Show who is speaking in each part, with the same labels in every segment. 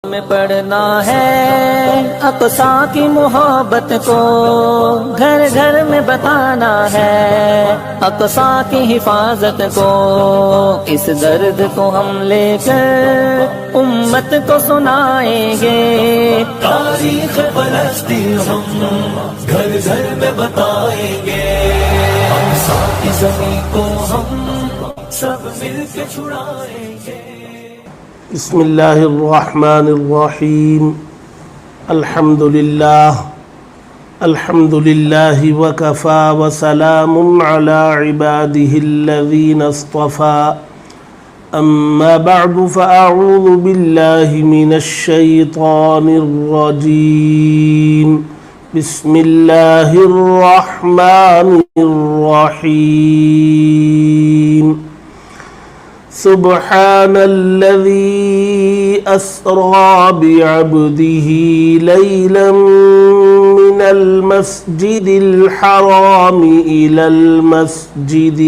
Speaker 1: میں پڑھنا ہے اقصی کی محبت کو، گھر گھر میں بتانا ہے اقصی کی حفاظت کو، اس درد کو ہم لے کر امت کو سنائیں گے،
Speaker 2: تاریخ فلسطین ہم گھر گھر میں بتائیں گے، اقصی کی زمین کو ہم سب مل کے چھڑائیں گے۔
Speaker 3: بسم اللہ الرحمن الرحیم، الحمد للہ وکفا وسلام علی عباده الذین اصطفى، اما بعد فاعوذ باللہ من الشیطان الرجیم، بسم اللہ الرحمن الرحیم۔ سبحان الذي أسرى بعبده ليلا من المسجد الحرام إلى المسجد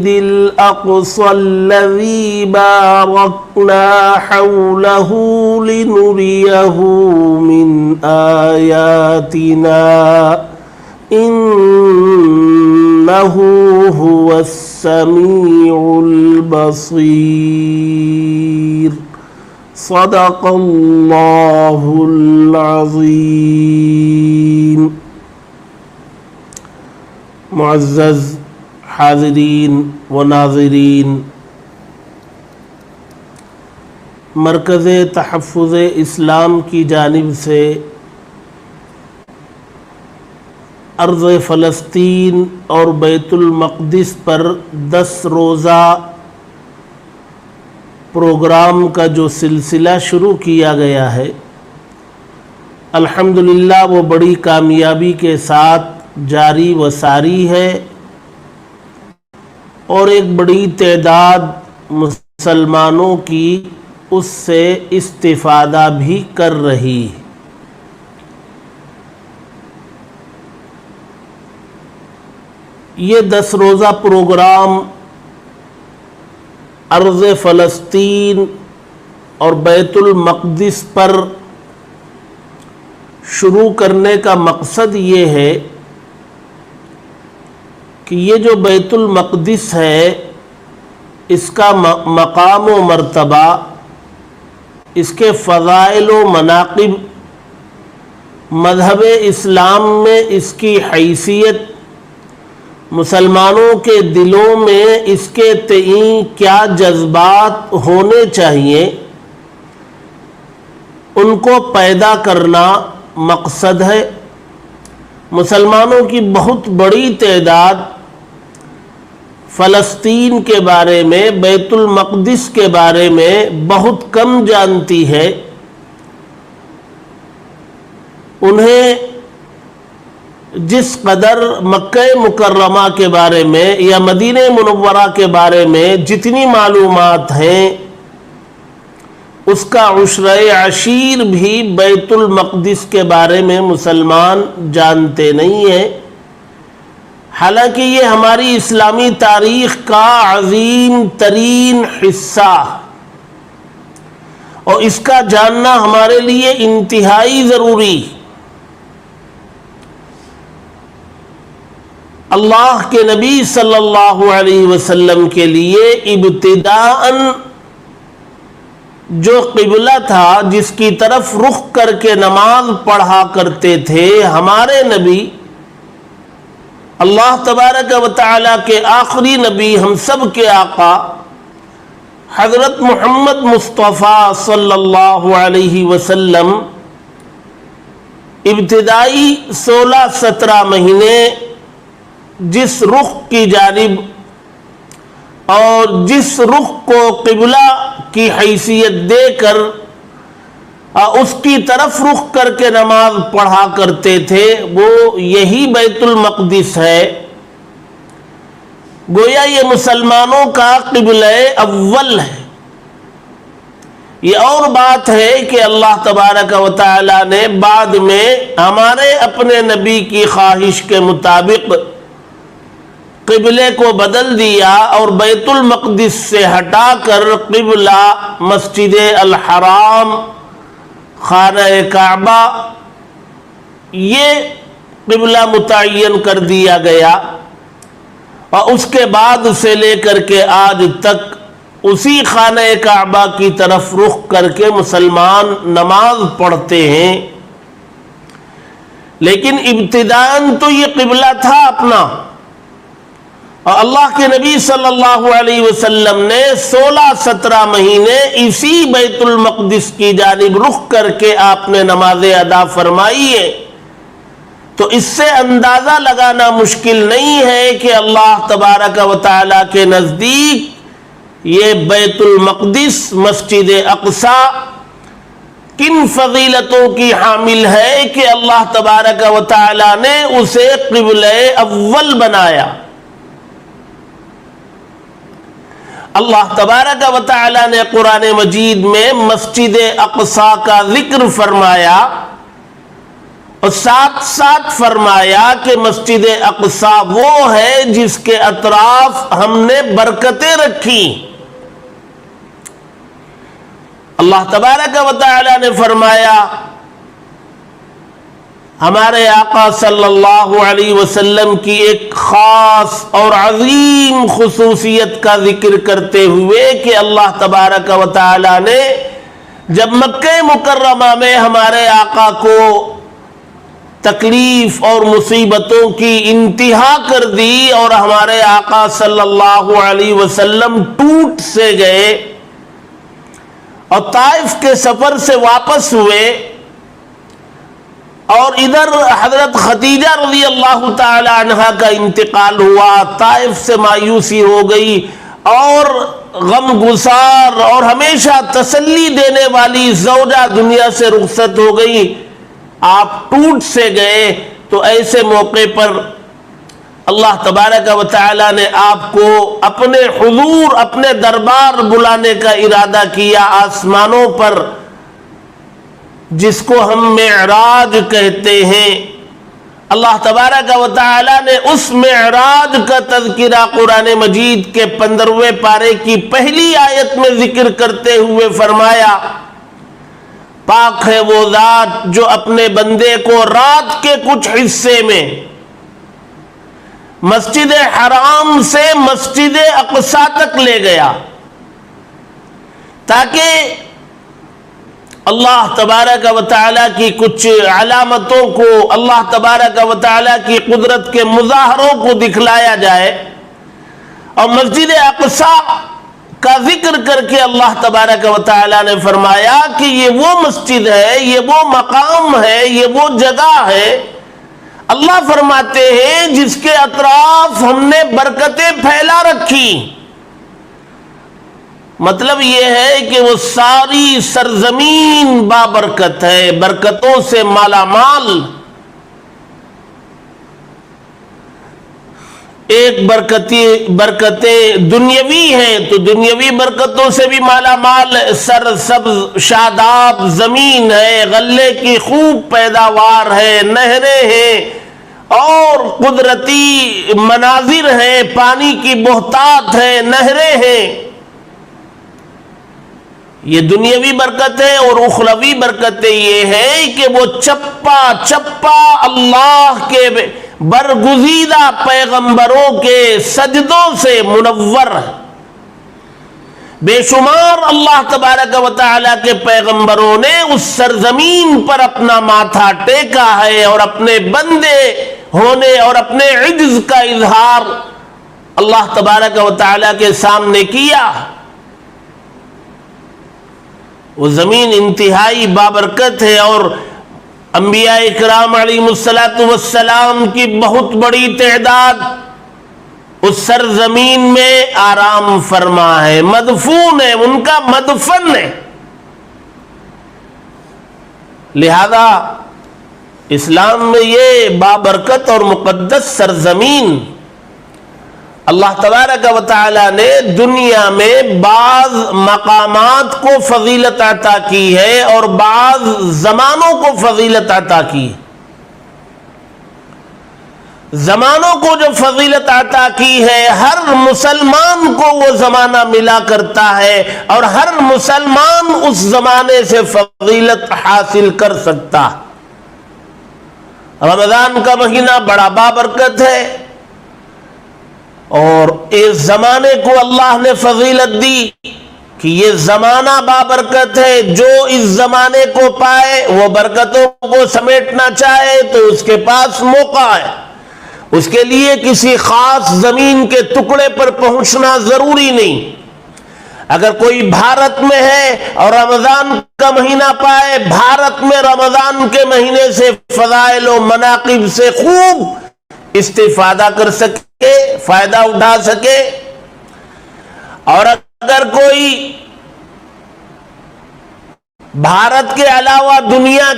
Speaker 3: الأقصى الذي باركنا حوله لنريه من آياتنا إنه هو السميع البصير، صدق الله العظيم۔ معزز حاضرین و ناظرین، مرکز تحفظ اسلام کی جانب سے ارض فلسطین اور بیت المقدس پر 10 روزہ پروگرام کا جو سلسلہ شروع کیا گیا ہے، الحمدللہ وہ بڑی کامیابی کے ساتھ جاری و ساری ہے، اور ایک بڑی تعداد مسلمانوں کی اس سے استفادہ بھی کر رہی ہے۔ یہ 10 روزہ پروگرام ارض فلسطین اور بیت المقدس پر شروع کرنے کا مقصد یہ ہے کہ یہ جو بیت المقدس ہے، اس کا مقام و مرتبہ، اس کے فضائل و مناقب، مذہب اسلام میں اس کی حیثیت، مسلمانوں کے دلوں میں اس کے تئیں کیا جذبات ہونے چاہیے، ان کو پیدا کرنا مقصد ہے۔ مسلمانوں کی بہت بڑی تعداد فلسطین کے بارے میں، بیت المقدس کے بارے میں بہت کم جانتی ہے۔ انہیں جس قدر مکہ مکرمہ کے بارے میں یا مدینہ منورہ کے بارے میں جتنی معلومات ہیں، اس کا عشرہ عشیر بھی بیت المقدس کے بارے میں مسلمان جانتے نہیں ہیں، حالانکہ یہ ہماری اسلامی تاریخ کا عظیم ترین حصہ، اور اس کا جاننا ہمارے لیے انتہائی ضروری۔ اللہ کے نبی صلی اللہ علیہ وسلم کے لیے ابتداءً جو قبلہ تھا، جس کی طرف رخ کر کے نماز پڑھا کرتے تھے ہمارے نبی، اللہ تبارک و تعالیٰ کے آخری نبی، ہم سب کے آقا حضرت محمد مصطفیٰ صلی اللہ علیہ وسلم، ابتدائی 16-17 مہینے جس رخ کی جانب اور جس رخ کو قبلہ کی حیثیت دے کر اس کی طرف رخ کر کے نماز پڑھا کرتے تھے، وہ یہی بیت المقدس ہے۔ گویا یہ مسلمانوں کا قبلہ اول ہے۔ یہ اور بات ہے کہ اللہ تبارک و تعالی نے بعد میں ہمارے اپنے نبی کی خواہش کے مطابق قبلے کو بدل دیا اور بیت المقدس سے ہٹا کر قبلہ مسجد الحرام خانہ کعبہ یہ قبلہ متعین کر دیا گیا، اور اس کے بعد سے لے کر کے آج تک اسی خانہ کعبہ کی طرف رخ کر کے مسلمان نماز پڑھتے ہیں۔ لیکن ابتداءً تو یہ قبلہ تھا اپنا، اور اللہ کے نبی صلی اللہ علیہ وسلم نے 16-17 مہینے اسی بیت المقدس کی جانب رخ کر کے آپ نے نمازیں ادا فرمائی ہے۔ تو اس سے اندازہ لگانا مشکل نہیں ہے کہ اللہ تبارک و تعالیٰ کے نزدیک یہ بیت المقدس مسجد اقصی کن فضیلتوں کی حامل ہے کہ اللہ تبارک و تعالیٰ نے اسے قبلہ اول بنایا۔ اللہ تبارک و تعالیٰ نے قرآن مجید میں مسجد اقصی کا ذکر فرمایا، اور ساتھ ساتھ فرمایا کہ مسجد اقصی وہ ہے جس کے اطراف ہم نے برکتیں رکھی۔ اللہ تبارک و تعالیٰ نے فرمایا، ہمارے آقا صلی اللہ علیہ وسلم کی ایک خاص اور عظیم خصوصیت کا ذکر کرتے ہوئے کہ اللہ تبارک و تعالیٰ نے جب مکہ مکرمہ میں ہمارے آقا کو تکلیف اور مصیبتوں کی انتہا کر دی اور ہمارے آقا صلی اللہ علیہ وسلم ٹوٹ سے گئے اور طائف کے سفر سے واپس ہوئے، اور ادھر حضرت خدیجہ رضی اللہ تعالی عنہا کا انتقال ہوا، طائف سے مایوسی ہو گئی اور غم گسار اور ہمیشہ تسلی دینے والی زوجہ دنیا سے رخصت ہو گئی، آپ ٹوٹ سے گئے۔ تو ایسے موقع پر اللہ تبارک و تعالیٰ نے آپ کو اپنے حضور اپنے دربار بلانے کا ارادہ کیا آسمانوں پر، جس کو ہم معراج کہتے ہیں۔ اللہ تبارک و تعالیٰ نے اس معراج کا تذکرہ قرآن مجید کے 15ویں پارے کی پہلی آیت میں ذکر کرتے ہوئے فرمایا، پاک ہے وہ ذات جو اپنے بندے کو رات کے کچھ حصے میں مسجد حرام سے مسجد اقصی تک لے گیا، تاکہ اللہ تبارک و تعالیٰ کی کچھ علامتوں کو، اللہ تبارک و تعالیٰ کی قدرت کے مظاہروں کو دکھلایا جائے، اور مسجد اقصی کا ذکر کر کے اللہ تبارک و تعالیٰ نے فرمایا کہ یہ وہ مسجد ہے، یہ وہ مقام ہے، یہ وہ جگہ ہے، اللہ فرماتے ہیں جس کے اطراف ہم نے برکتیں پھیلا رکھی۔ مطلب یہ ہے کہ وہ ساری سرزمین بابرکت ہے، برکتوں سے مالا مال۔ ایک برکتیں دنیاوی ہیں تو دنیاوی برکتوں سے بھی مالا مال، سرسبز شاداب زمین ہے، غلے کی خوب پیداوار ہے، نہریں ہیں اور قدرتی مناظر ہیں، پانی کی بہتات ہے، نہریں ہیں۔ یہ دنیاوی برکت ہے، اور اخروی برکتیں یہ ہے کہ وہ چپا چپا اللہ کے برگزیدہ پیغمبروں کے سجدوں سے منور ہے۔ بے شمار اللہ تبارک و تعالیٰ کے پیغمبروں نے اس سرزمین پر اپنا ماتھا ٹیکا ہے اور اپنے بندے ہونے اور اپنے عجز کا اظہار اللہ تبارک و تعالیٰ کے سامنے کیا۔ وہ زمین انتہائی بابرکت ہے، اور انبیاء اکرام علیہ السلام کی بہت بڑی تعداد اس سرزمین میں آرام فرما ہے، مدفون ہے، ان کا مدفن ہے۔ لہذا اسلام میں یہ بابرکت اور مقدس سرزمین اللہ تبارک و تعالیٰ نے دنیا میں بعض مقامات کو فضیلت عطا کی ہے اور بعض زمانوں کو فضیلت عطا کی ہے۔ زمانوں کو جو فضیلت عطا کی ہے ہر مسلمان کو وہ زمانہ ملا کرتا ہے اور ہر مسلمان اس زمانے سے فضیلت حاصل کر سکتا. رمضان کا مہینہ بڑا بابرکت ہے اور اس زمانے کو اللہ نے فضیلت دی کہ یہ زمانہ بابرکت ہے. جو اس زمانے کو پائے وہ برکتوں کو سمیٹنا چاہے تو اس کے پاس موقع ہے. اس کے لیے کسی خاص زمین کے ٹکڑے پر پہنچنا ضروری نہیں. اگر کوئی بھارت میں ہے اور رمضان کا مہینہ پائے، بھارت میں رمضان کے مہینے سے فضائل و مناقب سے خوب استفادہ کر سکے، فائدہ اٹھا سکے. اور اگر کوئی بھارت کے علاوہ دنیا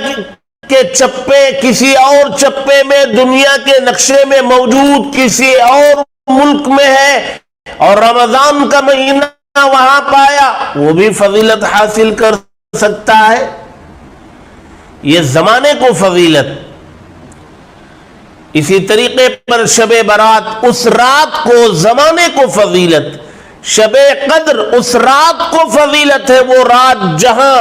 Speaker 3: کے چپے کسی اور چپے میں، دنیا کے نقشے میں موجود کسی اور ملک میں ہے اور رمضان کا مہینہ وہاں پایا، وہ بھی فضیلت حاصل کر سکتا ہے. یہ زمانے کو فضیلت. اسی طریقے پر شب برات، اس رات کو زمانے کو فضیلت. شب قدر اس رات کو فضیلت ہے. وہ رات جہاں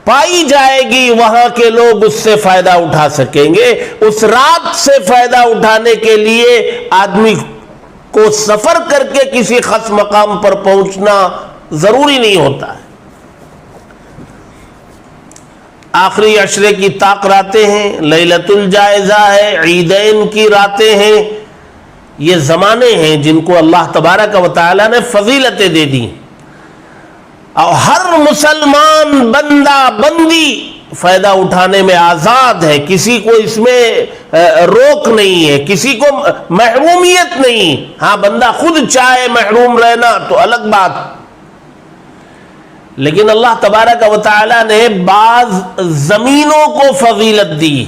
Speaker 3: پائی جائے گی وہاں کے لوگ اس سے فائدہ اٹھا سکیں گے. اس رات سے فائدہ اٹھانے کے لیے آدمی کو سفر کر کے کسی خاص مقام پر پہنچنا ضروری نہیں ہوتا ہے. آخری عشرے کی طاق راتیں ہیں، لیلۃ الجائزہ ہے، عیدین کی راتیں ہیں. یہ زمانے ہیں جن کو اللہ تبارک و تعالی نے فضیلتیں دے دی اور ہر مسلمان بندہ بندی فائدہ اٹھانے میں آزاد ہے. کسی کو اس میں روک نہیں ہے، کسی کو محرومیت نہیں. ہاں بندہ خود چاہے محروم رہنا تو الگ بات، لیکن اللہ تبارک و تعالی نے بعض زمینوں کو فضیلت دی،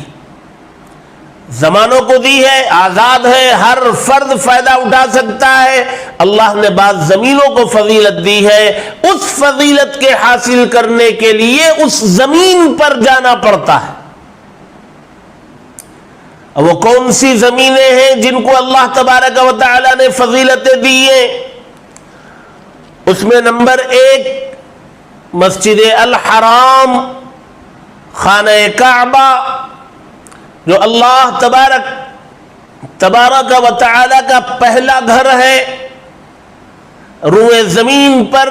Speaker 3: زمانوں کو دی ہے، آزاد ہے، ہر فرد فائدہ اٹھا سکتا ہے. اللہ نے بعض زمینوں کو فضیلت دی ہے. اس فضیلت کے حاصل کرنے کے لیے اس زمین پر جانا پڑتا ہے. وہ کون سی زمینیں ہیں جن کو اللہ تبارک و تعالی نے فضیلتیں دی ہیں؟ اس میں نمبر 1 مسجد الحرام، خانہ کعبہ، جو اللہ تبارک و تعالی کا پہلا گھر ہے. روئے زمین پر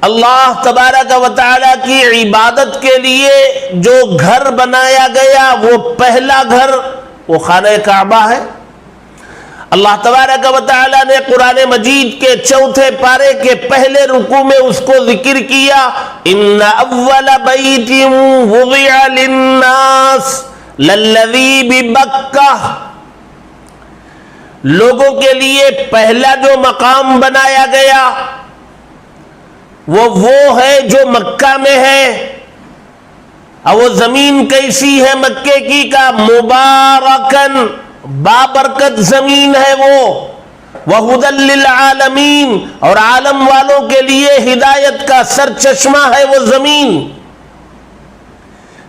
Speaker 3: اللہ تبارک و تعالی کی عبادت کے لیے جو گھر بنایا گیا وہ پہلا گھر وہ خانہ کعبہ ہے. اللہ تبارک و تعالی نے قرآن مجید کے 4 پارے کے پہلے رکوع میں اس کو ذکر کیا، ان اول بیت وضع للناس للذی ببکہ. لوگوں کے لیے پہلا جو مقام بنایا گیا وہ ہے جو مکہ میں ہے. اور وہ زمین کیسی ہے مکے کی کا؟ مبارکن، بابرکت زمین ہے وہ. وہدی للعالمین، اور عالم والوں کے لیے ہدایت کا سرچشمہ ہے وہ زمین.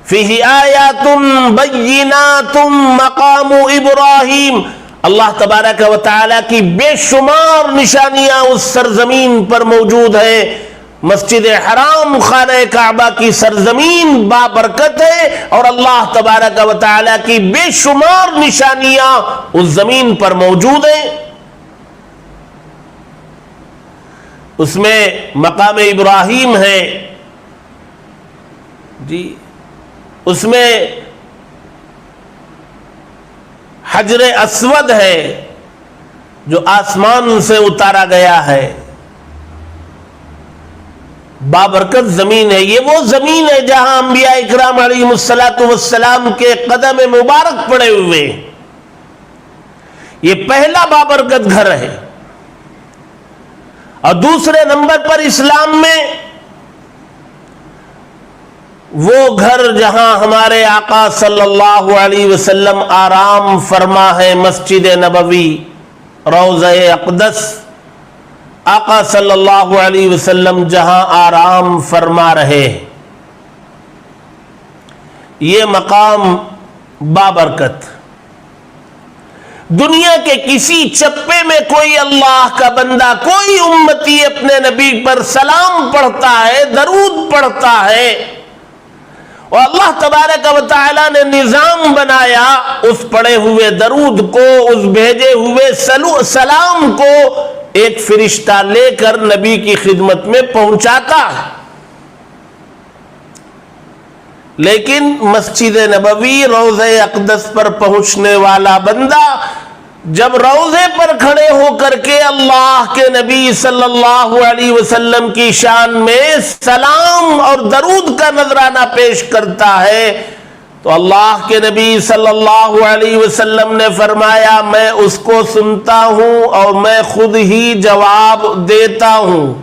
Speaker 3: فیہ آیات بینات مقام ابراہیم. اللہ تبارک و تعالی کی بے شمار نشانیاں اس سرزمین پر موجود ہیں. مسجد حرام خانہ کعبہ کی سرزمین بابرکت ہے اور اللہ تبارک و تعالی کی بے شمار نشانیاں اس زمین پر موجود ہیں. اس میں مقام ابراہیم ہے جی، اس میں حجر اسود ہے جو آسمان سے اتارا گیا ہے. بابرکت زمین ہے. یہ وہ زمین ہے جہاں انبیاء اکرام علیہم السلام کے قدم مبارک پڑے ہوئے. یہ پہلا بابرکت گھر ہے. اور دوسرے نمبر پر اسلام میں وہ گھر جہاں ہمارے آقا صلی اللہ علیہ وسلم آرام فرما ہے، مسجد نبوی، روضہ اقدس. آقا صلی اللہ علیہ وسلم جہاں آرام فرما رہے، یہ مقام بابرکت. دنیا کے کسی چپے میں کوئی اللہ کا بندہ، کوئی امتی اپنے نبی پر سلام پڑھتا ہے، درود پڑھتا ہے، اور اللہ تبارک و تعالی نے نظام بنایا اس پڑھے ہوئے درود کو، اس بھیجے ہوئے سلام کو ایک فرشتہ لے کر نبی کی خدمت میں پہنچاتا ہے۔ لیکن مسجد نبوی روضہ اقدس پر پہنچنے والا بندہ جب روضے پر کھڑے ہو کر کے اللہ کے نبی صلی اللہ علیہ وسلم کی شان میں سلام اور درود کا نذرانہ پیش کرتا ہے تو اللہ کے نبی صلی اللہ علیہ وسلم نے فرمایا میں اس کو سنتا ہوں اور میں خود ہی جواب دیتا ہوں۔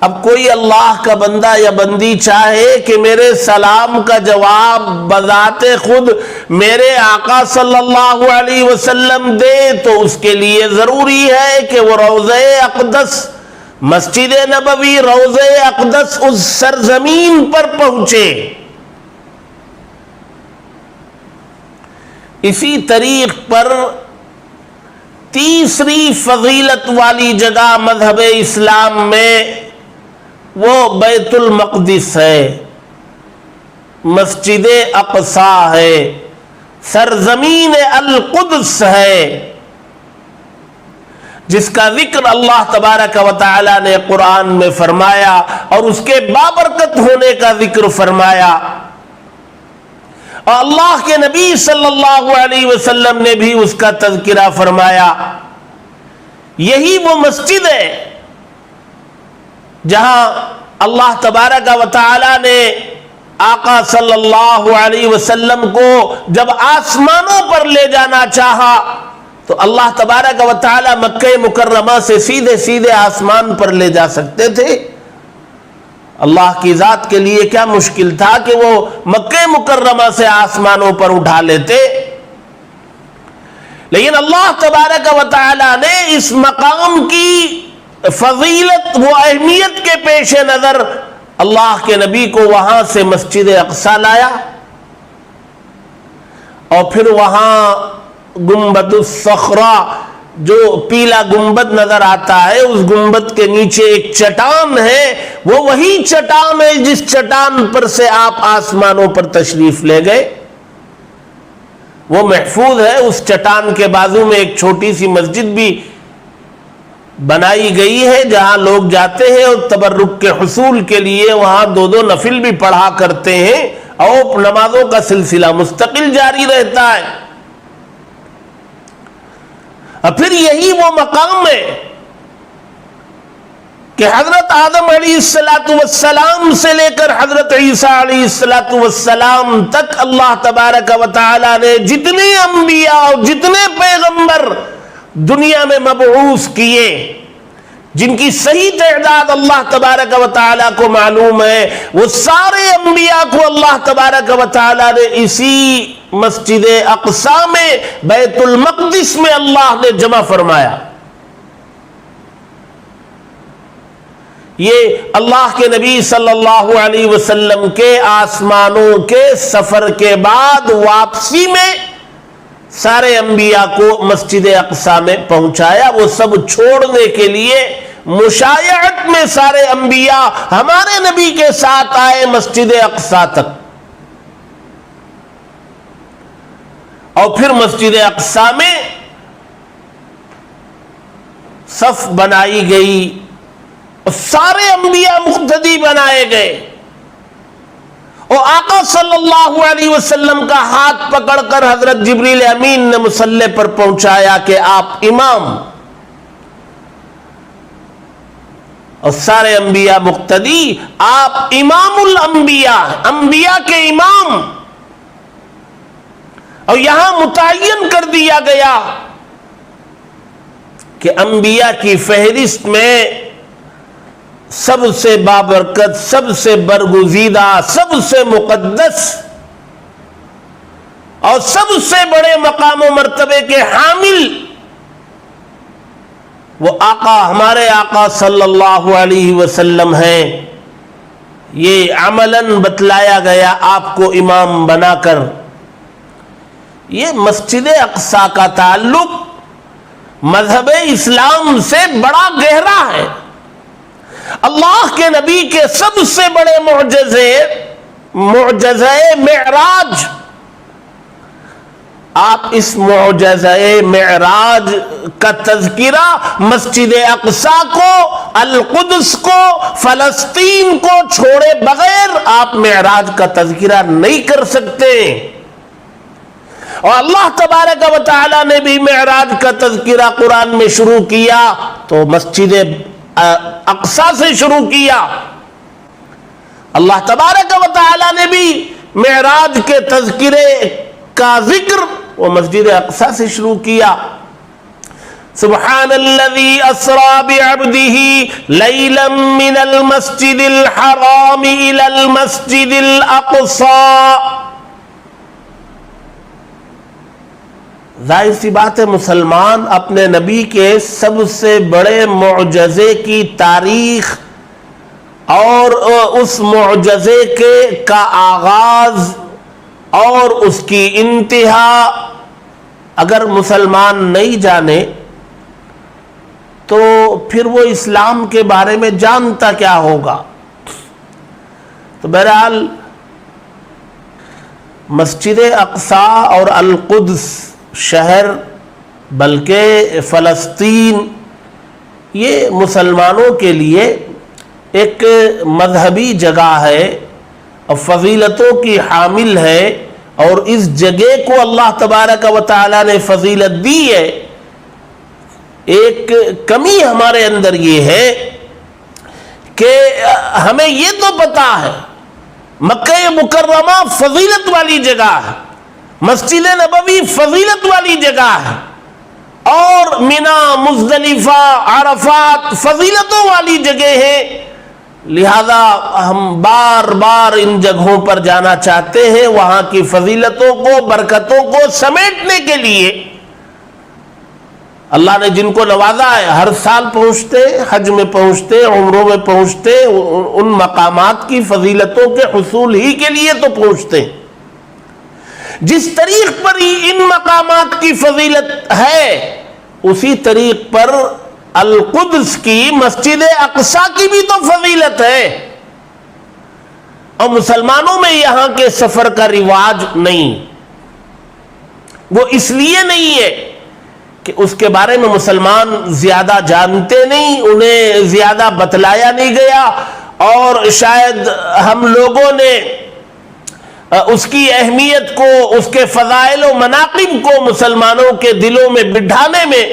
Speaker 3: اب کوئی اللہ کا بندہ یا بندی چاہے کہ میرے سلام کا جواب بذات خود میرے آقا صلی اللہ علیہ وسلم دے تو اس کے لیے ضروری ہے کہ وہ روضہ اقدس، مسجد نبوی، روضہ اقدس اس سرزمین پر پہنچے۔ اسی طریق پر تیسری فضیلت والی جگہ مذہب اسلام میں وہ بیت المقدس ہے، مسجد اقصی ہے، سرزمین القدس ہے، جس کا ذکر اللہ تبارک و تعالی نے قرآن میں فرمایا اور اس کے بابرکت ہونے کا ذکر فرمایا، اور اللہ کے نبی صلی اللہ علیہ وسلم نے بھی اس کا تذکرہ فرمایا۔ یہی وہ مسجد ہے جہاں اللہ تبارک و تعالی نے آقا صلی اللہ علیہ وسلم کو جب آسمانوں پر لے جانا چاہا تو اللہ تبارک و تعالی مکہ مکرمہ سے سیدھے سیدھے آسمان پر لے جا سکتے تھے۔ اللہ کی ذات کے لیے کیا مشکل تھا کہ وہ مکہ مکرمہ سے آسمانوں پر اٹھا لیتے، لیکن اللہ تبارک و تعالی نے اس مقام کی فضیلت و اہمیت کے پیش نظر اللہ کے نبی کو وہاں سے مسجد اقصی لایا، اور پھر وہاں گنبد الصخرہ جو پیلا گنبد نظر آتا ہے، اس گنبد کے نیچے ایک چٹان ہے، وہ وہی چٹان ہے جس چٹان پر سے آپ آسمانوں پر تشریف لے گئے، وہ محفوظ ہے۔ اس چٹان کے بازو میں ایک چھوٹی سی مسجد بھی بنائی گئی ہے جہاں لوگ جاتے ہیں اور تبرک کے حصول کے لیے وہاں دو نفل بھی پڑھا کرتے ہیں، اور نمازوں کا سلسلہ مستقل جاری رہتا ہے۔ اور پھر یہی وہ مقام ہے کہ حضرت آدم علیہ السلام سے لے کر حضرت عیسیٰ علیہ السلام تک اللہ تبارک و تعالی نے جتنے انبیاء اور جتنے پیغمبر دنیا میں مبعوث کیے، جن کی صحیح تعداد اللہ تبارک و تعالی کو معلوم ہے، وہ سارے انبیاء کو اللہ تبارک و تعالی نے اسی مسجد اقصی میں، بیت المقدس میں اللہ نے جمع فرمایا۔ یہ اللہ کے نبی صلی اللہ علیہ وسلم کے آسمانوں کے سفر کے بعد واپسی میں سارے انبیاء کو مسجد اقصی میں پہنچایا۔ وہ سب چھوڑنے کے لیے مشایعت میں سارے انبیاء ہمارے نبی کے ساتھ آئے مسجد اقصی تک، اور پھر مسجد اقصی میں صف بنائی گئی اور سارے انبیاء مقتدی بنائے گئے، اور آقا صلی اللہ علیہ وسلم کا ہاتھ پکڑ کر حضرت جبریل امین نے مصلی پر پہنچایا کہ آپ امام، اور سارے انبیاء مقتدی، آپ امام الانبیاء، انبیاء کے امام۔ اور یہاں متعین کر دیا گیا کہ انبیاء کی فہرست میں سب سے بابرکت، سب سے برگزیدہ، سب سے مقدس اور سب سے بڑے مقام و مرتبے کے حامل وہ آقا، ہمارے آقا صلی اللہ علیہ وسلم ہیں۔ یہ عملاً بتلایا گیا آپ کو امام بنا کر یہ مسجد اقصی کا تعلق مذہب اسلام سے بڑا گہرا ہے. اللہ کے نبی کے سب سے بڑے معجزہ معراج، آپ اس معجزہ معراج کا تذکرہ مسجد اقصی کو، القدس کو، فلسطین کو چھوڑے بغیر آپ معراج کا تذکرہ نہیں کر سکتے. اور اللہ تبارک و تعالی نے بھی معراج کا تذکرہ قرآن میں شروع کیا تو مسجد اقصی سے شروع کیا. اللہ تبارک و تعالی نے بھی معراج کے تذکرے کا ذکر وہ مسجد اقصی سے شروع کیا. سبحان الذي اسرى بعبده ليلا من المسجد الحرام الى المسجد الاقصى. ظاہر سی بات ہے مسلمان اپنے نبی کے سب سے بڑے معجزے کی تاریخ اور اس معجزے کا آغاز اور اس کی انتہا اگر مسلمان نہیں جانے تو پھر وہ اسلام کے بارے میں جانتا کیا ہوگا. تو بہرحال مسجد اقصی اور القدس شہر بلکہ فلسطین یہ مسلمانوں کے لیے ایک مذہبی جگہ ہے اور فضیلتوں کی حامل ہے. اور اس جگہ کو اللہ تبارک و تعالی نے فضیلت دی ہے. ایک کمی ہمارے اندر یہ ہے کہ ہمیں یہ تو پتا ہے مکہ مکرمہ فضیلت والی جگہ ہے، مسجد نبوی فضیلت والی جگہ ہے، اور مینا، مزدلفہ، عرفات فضیلتوں والی جگہ ہے. لہذا ہم بار بار ان جگہوں پر جانا چاہتے ہیں وہاں کی فضیلتوں کو، برکتوں کو سمیٹنے کے لیے. اللہ نے جن کو نوازا ہے ہر سال پہنچتے، حج میں پہنچتے، عمروں میں پہنچتے، ان مقامات کی فضیلتوں کے حصول ہی کے لیے تو پہنچتے. جس طریق پر ان مقامات کی فضیلت ہے اسی طریق پر القدس کی، مسجد اقصی کی بھی تو فضیلت ہے. اور مسلمانوں میں یہاں کے سفر کا رواج نہیں. وہ اس لیے نہیں ہے کہ اس کے بارے میں مسلمان زیادہ جانتے نہیں، انہیں زیادہ بتلایا نہیں گیا، اور شاید ہم لوگوں نے اس کی اہمیت کو، اس کے فضائل و مناقب کو مسلمانوں کے دلوں میں بٹھانے میں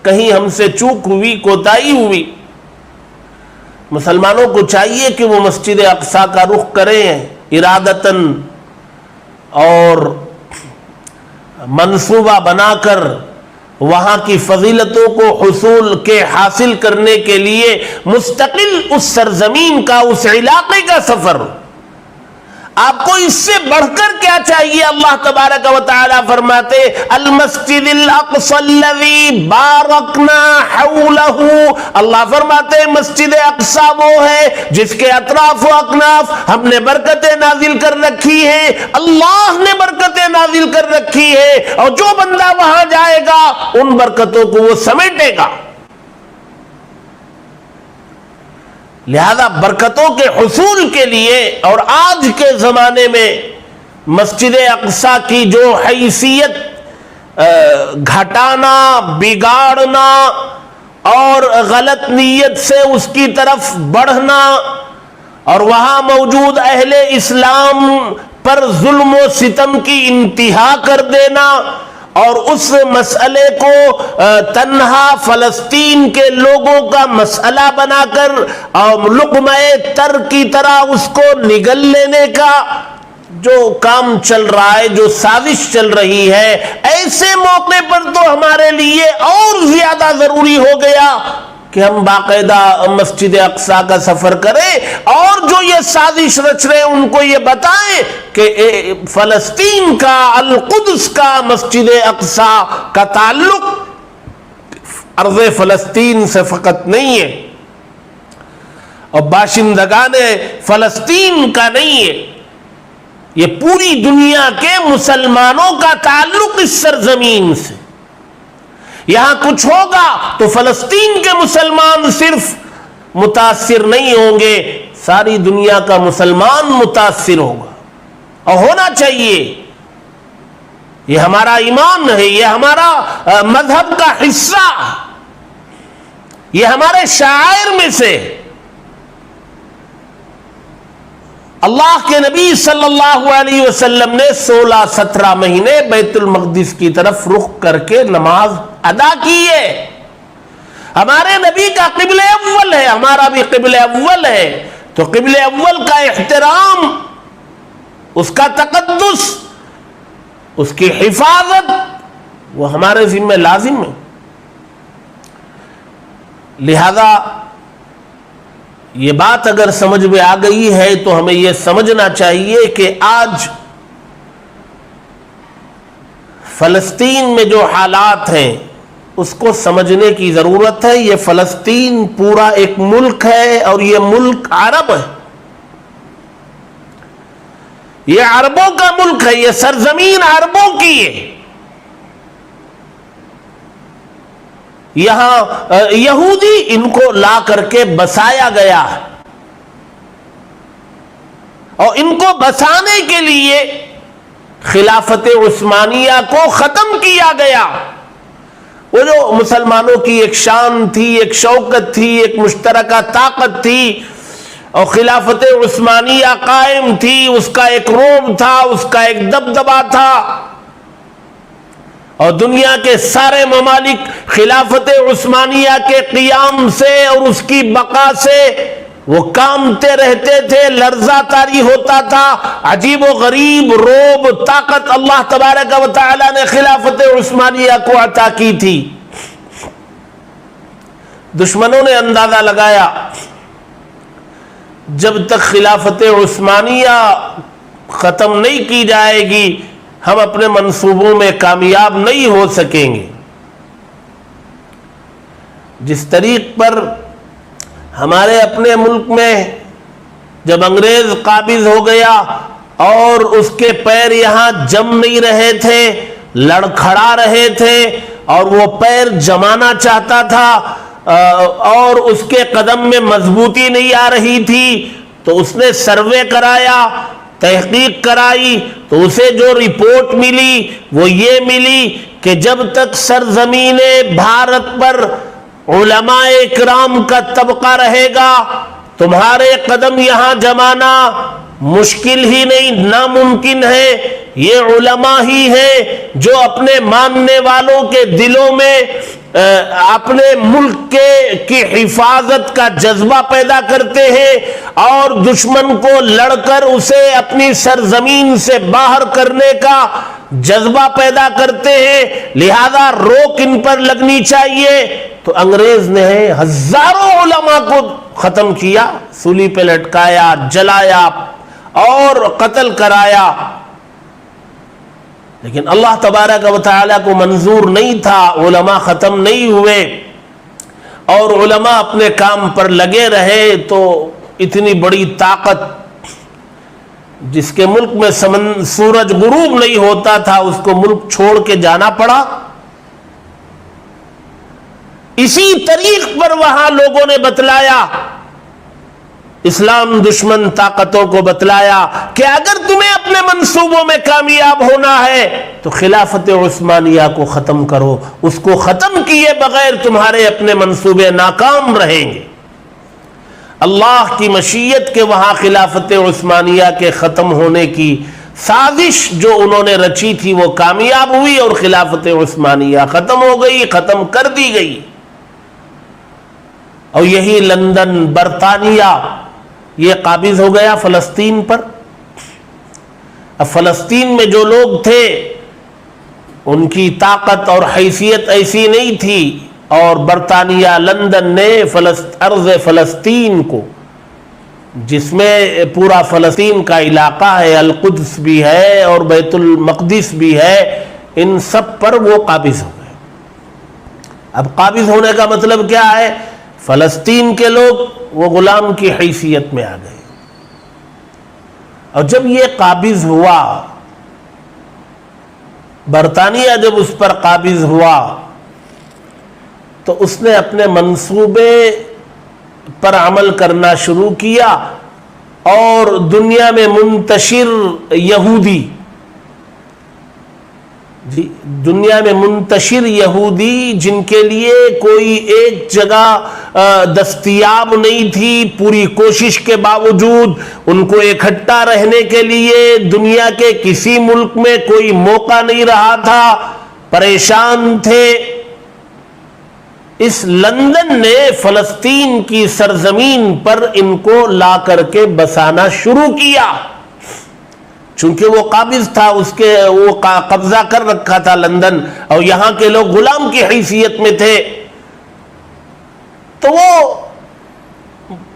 Speaker 3: کہیں ہم سے چوک ہوئی، کوتاہی ہوئی. مسلمانوں کو چاہیے کہ وہ مسجد اقصی کا رخ کریں ارادتاً اور منصوبہ بنا کر وہاں کی فضیلتوں کو حاصل کرنے کے لیے مستقل اس سرزمین کا، اس علاقے کا سفر. آپ کو اس سے بڑھ کر کیا چاہیے؟ اللہ تبارک و تعالی فرماتے المسجد الاقصی الذی بارکنا حولہ. اللہ فرماتے مسجد اقصی وہ ہے جس کے اطراف و اکناف ہم نے برکتیں نازل کر رکھی ہیں، اللہ نے برکتیں نازل کر رکھی ہے، اور جو بندہ وہاں جائے گا ان برکتوں کو وہ سمیٹے گا. لہذا برکتوں کے حصول کے لیے اور آج کے زمانے میں مسجد اقصی کی جو حیثیت گھٹانا، بگاڑنا اور غلط نیت سے اس کی طرف بڑھنا اور وہاں موجود اہل اسلام پر ظلم و ستم کی انتہا کر دینا اور اس مسئلے کو تنہا فلسطین کے لوگوں کا مسئلہ بنا کر اور لقمہ تر کی طرح اس کو نگل لینے کا جو کام چل رہا ہے، جو سازش چل رہی ہے، ایسے موقع پر تو ہمارے لیے اور زیادہ ضروری ہو گیا کہ ہم باقاعدہ مسجد اقصی کا سفر کریں اور جو یہ سازش رچ رہے ان کو یہ بتائیں کہ فلسطین کا، القدس کا، مسجد اقصی کا تعلق ارض فلسطین سے فقط نہیں ہے اور باشندگان فلسطین کا نہیں ہے، یہ پوری دنیا کے مسلمانوں کا تعلق اس سرزمین سے. یہاں کچھ ہوگا تو فلسطین کے مسلمان صرف متاثر نہیں ہوں گے، ساری دنیا کا مسلمان متاثر ہوگا، اور ہونا چاہیے. یہ ہمارا ایمان ہے، یہ ہمارا مذہب کا حصہ، یہ ہمارے شعائر میں سے. اللہ کے نبی صلی اللہ علیہ وسلم نے 16-17 مہینے بیت المقدس کی طرف رخ کر کے نماز ادا کی ہے. ہمارے نبی کا قبلہ اول ہے، ہمارا بھی قبلہ اول ہے، تو قبلہ اول کا احترام، اس کا تقدس، اس کی حفاظت وہ ہمارے ذمہ لازم ہے. لہذا یہ بات اگر سمجھ میں آ گئی ہے تو ہمیں یہ سمجھنا چاہیے کہ آج فلسطین میں جو حالات ہیں اس کو سمجھنے کی ضرورت ہے. یہ فلسطین پورا ایک ملک ہے، اور یہ ملک عرب ہے، یہ عربوں کا ملک ہے، یہ سرزمین عربوں کی ہے. یہاں یہودی ان کو لا کر کے بسایا گیا، اور ان کو بسانے کے لیے خلافت عثمانیہ کو ختم کیا گیا. وہ جو مسلمانوں کی ایک شان تھی، ایک شوکت تھی، ایک مشترکہ طاقت تھی، اور خلافت عثمانیہ قائم تھی، اس کا ایک روب تھا، اس کا ایک دبدبا تھا، اور دنیا کے سارے ممالک خلافت عثمانیہ کے قیام سے اور اس کی بقا سے وہ کامتے رہتے تھے، لرزہ طاری ہوتا تھا. عجیب و غریب روب، طاقت اللہ تبارک و تعالی نے خلافت عثمانیہ کو عطا کی تھی. دشمنوں نے اندازہ لگایا جب تک خلافت عثمانیہ ختم نہیں کی جائے گی ہم اپنے منصوبوں میں کامیاب نہیں ہو سکیں گے. جس طریق پر ہمارے اپنے ملک میں جب انگریز قابض ہو گیا اور اس کے پیر یہاں جم نہیں رہے تھے، لڑکھڑا رہے تھے، اور وہ پیر جمانا چاہتا تھا اور اس کے قدم میں مضبوطی نہیں آ رہی تھی، تو اس نے سروے کرایا، تحقیق کرائی، تو اسے جو رپورٹ ملی وہ یہ ملی کہ جب تک سرزمین بھارت پر علماء اکرام کا طبقہ رہے گا تمہارے قدم یہاں جمانا مشکل ہی نہیں، ناممکن ہے. یہ علماء ہی ہیں جو اپنے ماننے والوں کے دلوں میں اپنے ملک کی حفاظت کا جذبہ پیدا کرتے ہیں اور دشمن کو لڑ کر اسے اپنی سرزمین سے باہر کرنے کا جذبہ پیدا کرتے ہیں. لہذا روک ان پر لگنی چاہیے. تو انگریز نے ہزاروں علماء کو ختم کیا، سولی پہ لٹکایا، جلایا اور قتل کرایا. لیکن اللہ تبارک و تعالیٰ کو منظور نہیں تھا، علماء ختم نہیں ہوئے اور علماء اپنے کام پر لگے رہے. تو اتنی بڑی طاقت جس کے ملک میں سورج غروب نہیں ہوتا تھا اس کو ملک چھوڑ کے جانا پڑا. اسی طریق پر وہاں لوگوں نے بتلایا، اسلام دشمن طاقتوں کو بتلایا کہ اگر تمہیں اپنے منصوبوں میں کامیاب ہونا ہے تو خلافت عثمانیہ کو ختم کرو. اس کو ختم کیے بغیر تمہارے اپنے منصوبے ناکام رہیں گے. اللہ کی مشیت کے وہاں خلافت عثمانیہ کے ختم ہونے کی سازش جو انہوں نے رچی تھی وہ کامیاب ہوئی اور خلافت عثمانیہ ختم ہو گئی، ختم کر دی گئی. اور یہی لندن، برطانیہ یہ قابض ہو گیا فلسطین پر. اب فلسطین میں جو لوگ تھے ان کی طاقت اور حیثیت ایسی نہیں تھی، اور برطانیہ لندن نے ارض فلسطین کو، جس میں پورا فلسطین کا علاقہ ہے، القدس بھی ہے اور بیت المقدس بھی ہے، ان سب پر وہ قابض ہو گئے. اب قابض ہونے کا مطلب کیا ہے؟ فلسطین کے لوگ وہ غلام کی حیثیت میں آ گئے. اور جب یہ قابض ہوا، برطانیہ جب اس پر قابض ہوا تو اس نے اپنے منصوبے پر عمل کرنا شروع کیا، اور دنیا میں منتشر یہودی، دنیا میں منتشر یہودی جن کے لیے کوئی ایک جگہ دستیاب نہیں تھی، پوری کوشش کے باوجود ان کو اکٹھا رہنے کے لیے دنیا کے کسی ملک میں کوئی موقع نہیں رہا تھا، پریشان تھے، اس لندن نے فلسطین کی سرزمین پر ان کو لا کر کے بسانا شروع کیا، چونکہ وہ قابض تھا، اس کے وہ قبضہ کر رکھا تھا لندن، اور یہاں کے لوگ غلام کی حیثیت میں تھے، تو وہ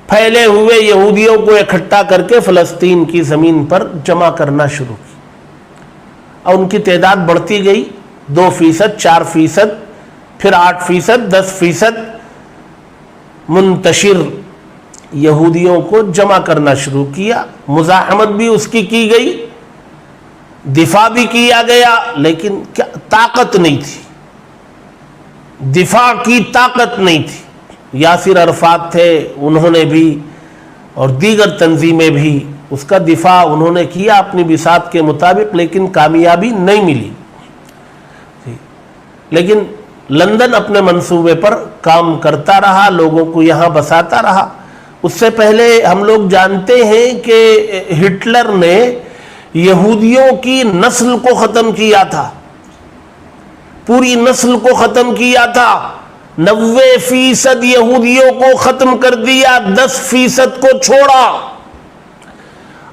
Speaker 3: پھیلے ہوئے یہودیوں کو اکٹھا کر کے فلسطین کی زمین پر جمع کرنا شروع کی، اور ان کی تعداد بڑھتی گئی، 2%، 4%، پھر 8%، 10% منتشر یہودیوں کو جمع کرنا شروع کیا، مزاحمت بھی اس کی گئی، دفاع بھی کیا گیا، لیکن کیا طاقت نہیں تھی، دفاع کی طاقت نہیں تھی۔ یاسر عرفات تھے، انہوں نے بھی اور دیگر تنظیمیں بھی اس کا دفاع انہوں نے کیا اپنی بساط کے مطابق، لیکن کامیابی نہیں ملی، لیکن لندن اپنے منصوبے پر کام کرتا رہا، لوگوں کو یہاں بساتا رہا۔ اس سے پہلے ہم لوگ جانتے ہیں کہ ہٹلر نے یہودیوں کی نسل کو ختم کیا تھا، پوری نسل کو ختم کیا تھا، 90% یہودیوں کو ختم کر دیا، 10% کو چھوڑا،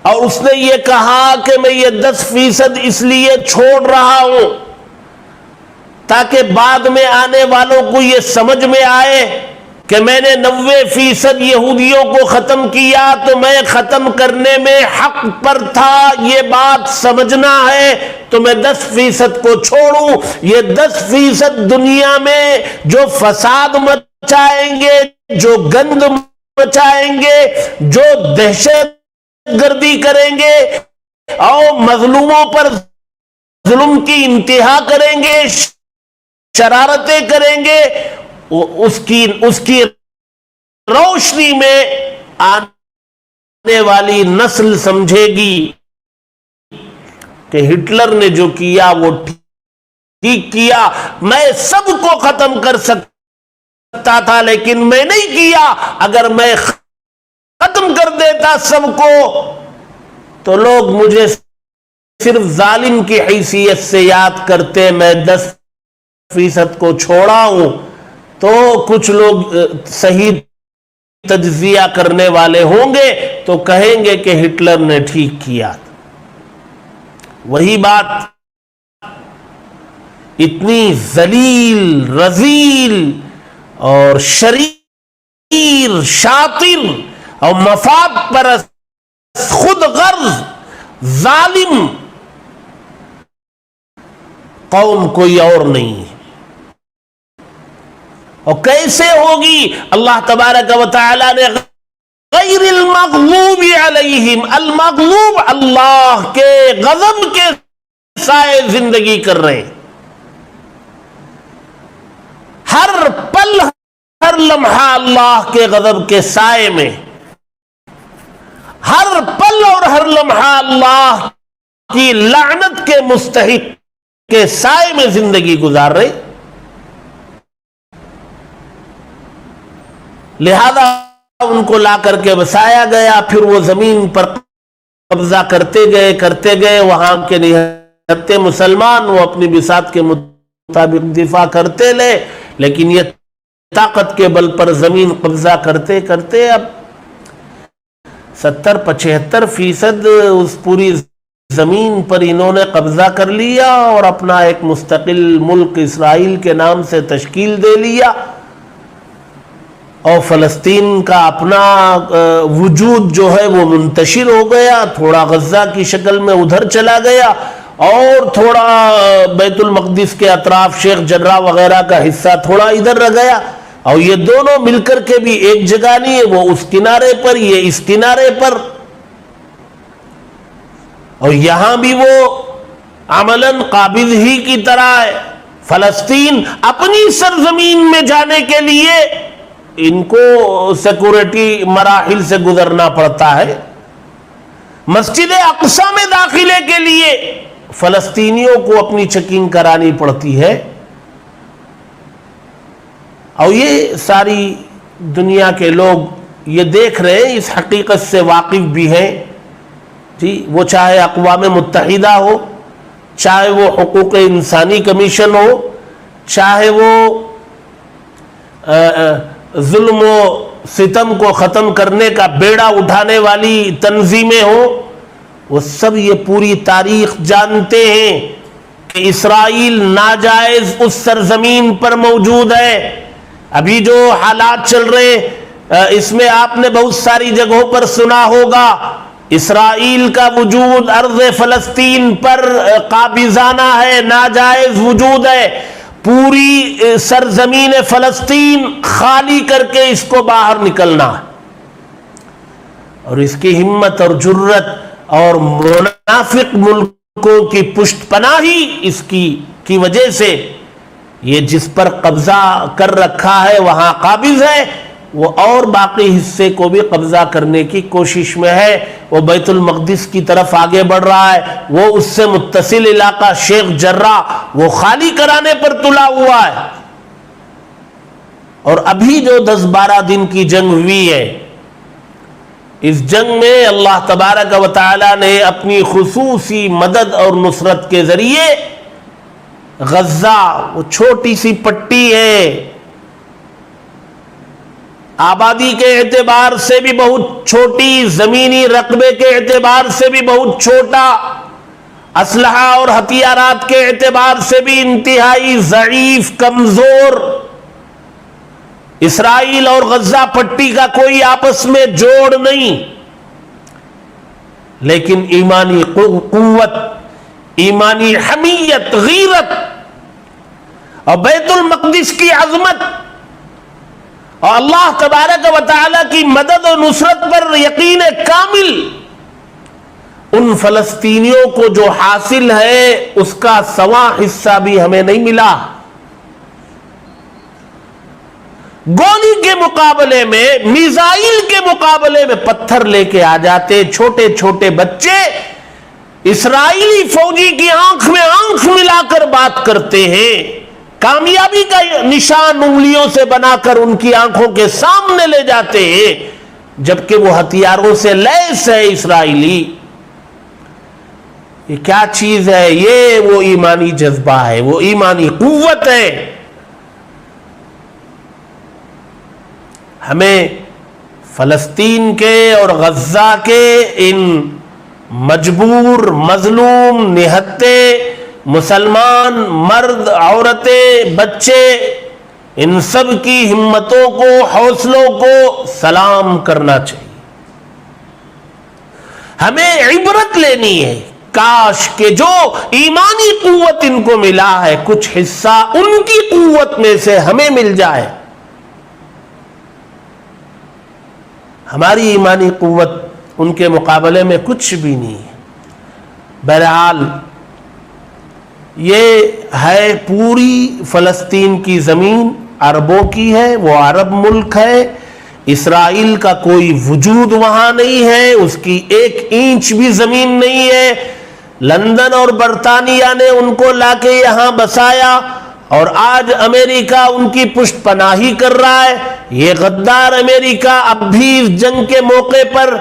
Speaker 3: اور اس نے یہ کہا کہ میں یہ 10% اس لیے چھوڑ رہا ہوں تاکہ بعد میں آنے والوں کو یہ سمجھ میں آئے کہ میں نے 90% یہودیوں کو ختم کیا تو میں ختم کرنے میں حق پر تھا، یہ بات سمجھنا ہے تو میں 10% کو چھوڑوں۔ یہ 10% دنیا میں جو فساد مچائیں گے، جو گند مچائیں گے، جو دہشت گردی کریں گے اور مظلوموں پر ظلم کی انتہا کریں گے، شرارتیں کریں گے، اس کی روشنی میں آنے والی نسل سمجھے گی کہ ہٹلر نے جو کیا وہ ٹھیک کیا، میں سب کو ختم کر سکتا تھا لیکن میں نہیں کیا، اگر میں ختم کر دیتا سب کو تو لوگ مجھے صرف ظالم کی حیثیت سے یاد کرتے، میں 10% کو چھوڑا ہوں تو کچھ لوگ صحیح تجزیہ کرنے والے ہوں گے تو کہیں گے کہ ہٹلر نے ٹھیک کیا۔ وہی بات اتنی ذلیل، رذیل اور شریر، شاطر اور مفاد پرست، خود غرض، ظالم قوم کوئی اور نہیں ہے۔ اور کیسے ہوگی؟ اللہ تبارک و تعالی نے غیر المغضوب علیہم، المغضوب اللہ کے غضب کے سائے زندگی کر رہے ہیں، ہر پل ہر لمحہ اللہ کے غضب کے سائے میں، ہر پل اور ہر لمحہ اللہ کی لعنت کے مستحق کے سائے میں زندگی گزار رہے، لہذا ان کو لا کر کے بسایا گیا، پھر وہ زمین پر قبضہ کرتے گئے، وہاں کے نہتے مسلمان وہ اپنی بساط کے مطابق دفاع کرتے لے، لیکن یہ طاقت کے بل پر زمین قبضہ کرتے کرتے اب 70-75% اس پوری زمین پر انہوں نے قبضہ کر لیا اور اپنا ایک مستقل ملک اسرائیل کے نام سے تشکیل دے لیا، اور فلسطین کا اپنا وجود جو ہے وہ منتشر ہو گیا، تھوڑا غزہ کی شکل میں ادھر چلا گیا اور تھوڑا بیت المقدس کے اطراف شیخ جرہ وغیرہ کا حصہ تھوڑا ادھر رہ گیا، اور یہ دونوں مل کر کے بھی ایک جگہ نہیں ہے، وہ اس کنارے پر، یہ اس کنارے پر، اور یہاں بھی وہ عملاً قابض ہی کی طرح ہے. فلسطین اپنی سرزمین میں جانے کے لیے ان کو سیکورٹی مراحل سے گزرنا پڑتا ہے. مسجد اقصی میں داخلے کے لیے فلسطینیوں کو اپنی چیکنگ کرانی پڑتی ہے. اور یہ ساری دنیا کے لوگ یہ دیکھ رہے ہیں, اس حقیقت سے واقف بھی ہیں جی. وہ چاہے اقوام متحدہ ہو, چاہے وہ حقوق انسانی کمیشن ہو, چاہے وہ ظلم و ستم کو ختم کرنے کا بیڑا اٹھانے والی تنظیمیں ہوں, وہ سب یہ پوری تاریخ جانتے ہیں کہ اسرائیل ناجائز اس سرزمین پر موجود ہے. ابھی جو حالات چل رہے اس میں آپ نے بہت ساری جگہوں پر سنا ہوگا, اسرائیل کا وجود ارض فلسطین پر قابضانہ ہے, ناجائز وجود ہے. پوری سرزمین فلسطین خالی کر کے اس کو باہر نکلنا ہے. اور اس کی ہمت اور جرت اور منافق ملکوں کی پشت پناہی اس کی وجہ سے یہ جس پر قبضہ کر رکھا ہے وہاں قابض ہے, وہ اور باقی حصے کو بھی قبضہ کرنے کی کوشش میں ہے. وہ بیت المقدس کی طرف آگے بڑھ رہا ہے, وہ اس سے متصل علاقہ شیخ جرح وہ خالی کرانے پر تلا ہوا ہے. اور ابھی جو 10-12 دن کی جنگ ہوئی ہے, اس جنگ میں اللہ تبارک و تعالی نے اپنی خصوصی مدد اور نصرت کے ذریعے غزہ, وہ چھوٹی سی پٹی ہے, آبادی کے اعتبار سے بھی بہت چھوٹی, زمینی رقبے کے اعتبار سے بھی بہت چھوٹا, اسلحہ اور ہتھیارات کے اعتبار سے بھی انتہائی ضعیف, کمزور. اسرائیل اور غزہ پٹی کا کوئی آپس میں جوڑ نہیں, لیکن ایمانی قوت, ایمانی حمیت, غیرت اور بیت المقدس کی عظمت اور اللہ تبارک و تعالی کی مدد و نصرت پر یقین کامل ان فلسطینیوں کو جو حاصل ہے اس کا سوا حصہ بھی ہمیں نہیں ملا. گولی کے مقابلے میں, میزائل کے مقابلے میں پتھر لے کے آ جاتے چھوٹے چھوٹے بچے, اسرائیلی فوجی کی آنکھ میں آنکھ ملا کر بات کرتے ہیں, کامیابی کا نشان انگلیوں سے بنا کر ان کی آنکھوں کے سامنے لے جاتے ہیں, جبکہ وہ ہتھیاروں سے لیس ہے اسرائیلی. یہ کیا چیز ہے؟ یہ وہ ایمانی جذبہ ہے, وہ ایمانی قوت ہے. ہمیں فلسطین کے اور غزہ کے ان مجبور, مظلوم, نہتے مسلمان مرد, عورتیں, بچے, ان سب کی ہمتوں کو, حوصلوں کو سلام کرنا چاہیے. ہمیں عبرت لینی ہے. کاش کہ جو ایمانی قوت ان کو ملا ہے کچھ حصہ ان کی قوت میں سے ہمیں مل جائے. ہماری ایمانی قوت ان کے مقابلے میں کچھ بھی نہیں ہے. بہرحال یہ ہے پوری فلسطین کی زمین عربوں کی ہے, وہ عرب ملک ہے. اسرائیل کا کوئی وجود وہاں نہیں ہے, اس کی 1 انچ بھی زمین نہیں ہے. لندن اور برطانیہ نے ان کو لا کے یہاں بسایا اور آج امریکہ ان کی پشت پناہی کر رہا ہے. یہ غدار امریکہ اب بھی اس جنگ کے موقع پر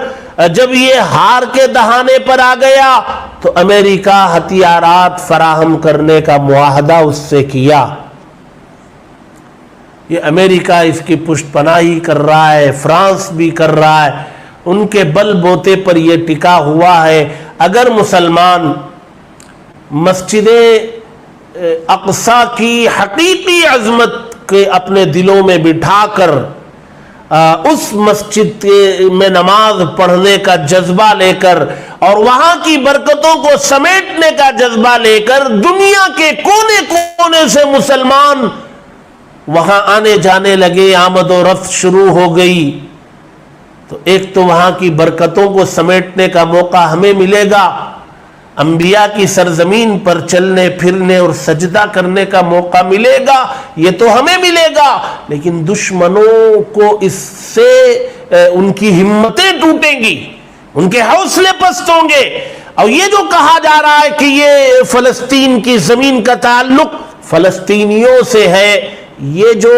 Speaker 3: جب یہ ہار کے دہانے پر آ گیا تو امریکہ ہتھیارات فراہم کرنے کا معاہدہ اس سے کیا. یہ امریکہ اس کی پشت پناہی کر رہا ہے, فرانس بھی کر رہا ہے, ان کے بل بوتے پر یہ ٹکا ہوا ہے. اگر مسلمان مسجد اقصی کی حقیقی عظمت کے اپنے دلوں میں بٹھا کر اس مسجد میں نماز پڑھنے کا جذبہ لے کر اور وہاں کی برکتوں کو سمیٹنے کا جذبہ لے کر دنیا کے کونے کونے سے مسلمان وہاں آنے جانے لگے, آمد و رفت شروع ہو گئی, تو ایک تو وہاں کی برکتوں کو سمیٹنے کا موقع ہمیں ملے گا, انبیاء کی سرزمین پر چلنے پھرنے اور سجدہ کرنے کا موقع ملے گا، یہ تو ہمیں ملے گا، لیکن دشمنوں کو اس سے ان کی ہمتیں ٹوٹیں گی، ان کے حوصلے پست ہوں گے۔ اور یہ جو کہا جا رہا ہے کہ یہ فلسطین کی زمین کا تعلق فلسطینیوں سے ہے، یہ جو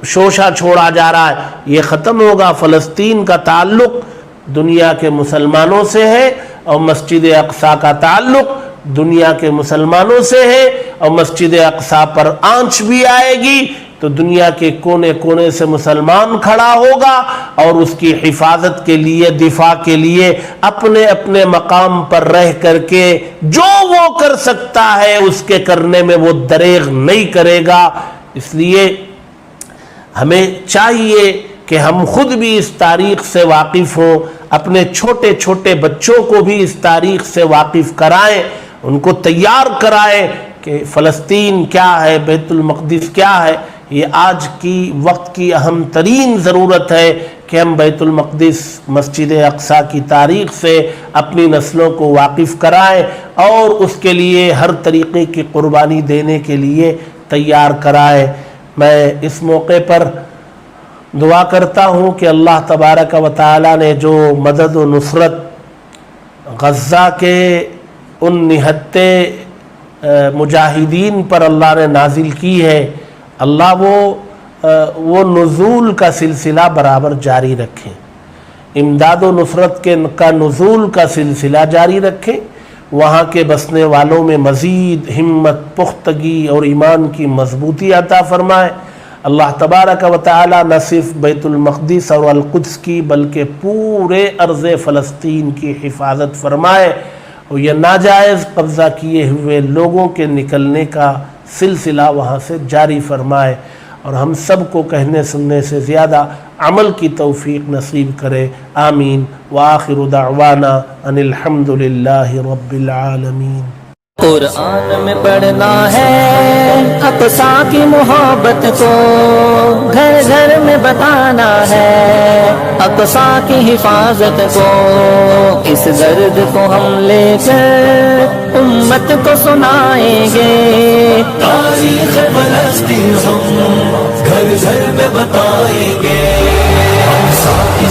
Speaker 3: شوشہ چھوڑا جا رہا ہے یہ ختم ہوگا۔ فلسطین کا تعلق دنیا کے مسلمانوں سے ہے، اور مسجد اقصی کا تعلق دنیا کے مسلمانوں سے ہے، اور مسجد اقصی پر آنچ بھی آئے گی تو دنیا کے کونے کونے سے مسلمان کھڑا ہوگا، اور اس کی حفاظت کے لیے، دفاع کے لیے اپنے اپنے مقام پر رہ کر کے جو وہ کر سکتا ہے اس کے کرنے میں وہ دریغ نہیں کرے گا۔ اس لیے ہمیں چاہیے کہ ہم خود بھی اس تاریخ سے واقف ہوں، اپنے چھوٹے چھوٹے بچوں کو بھی اس تاریخ سے واقف کرائیں، ان کو تیار کرائیں کہ فلسطین کیا ہے، بیت المقدس کیا ہے۔ یہ آج کی وقت کی اہم ترین ضرورت ہے کہ ہم بیت المقدس، مسجد اقصی کی تاریخ سے اپنی نسلوں کو واقف کرائیں اور اس کے لیے ہر طریقے کی قربانی دینے کے لیے تیار کرائیں۔ میں اس موقع پر دعا کرتا ہوں کہ اللہ تبارک و تعالی نے جو مدد و نصرت غزہ کے ان نہتے مجاہدین پر اللہ نے نازل کی ہے، اللہ وہ نزول کا سلسلہ برابر جاری رکھیں، امداد و نصرت کا نزول کا سلسلہ جاری رکھیں، وہاں کے بسنے والوں میں مزید ہمت، پختگی اور ایمان کی مضبوطی عطا فرمائے۔ اللہ تبارک و تعالی نہ صرف بیت المقدس اور القدس کی بلکہ پورے ارض فلسطین کی حفاظت فرمائے، اور یہ ناجائز قبضہ کیے ہوئے لوگوں کے نکلنے کا سلسلہ وہاں سے جاری فرمائے، اور ہم سب کو کہنے سننے سے زیادہ عمل کی توفیق نصیب کرے۔ آمین۔ وآخر دعوانا ان الحمد للہ رب العالمین۔
Speaker 1: قرآن میں پڑھنا ہے اقصی کی محبت کو، گھر گھر میں بتانا ہے اقصی کی حفاظت کو، اس درد کو ہم لے کر امت کو سنائیں گے۔
Speaker 2: تاریخ فلسطین ہم گھر گھر میں بتائیں گے۔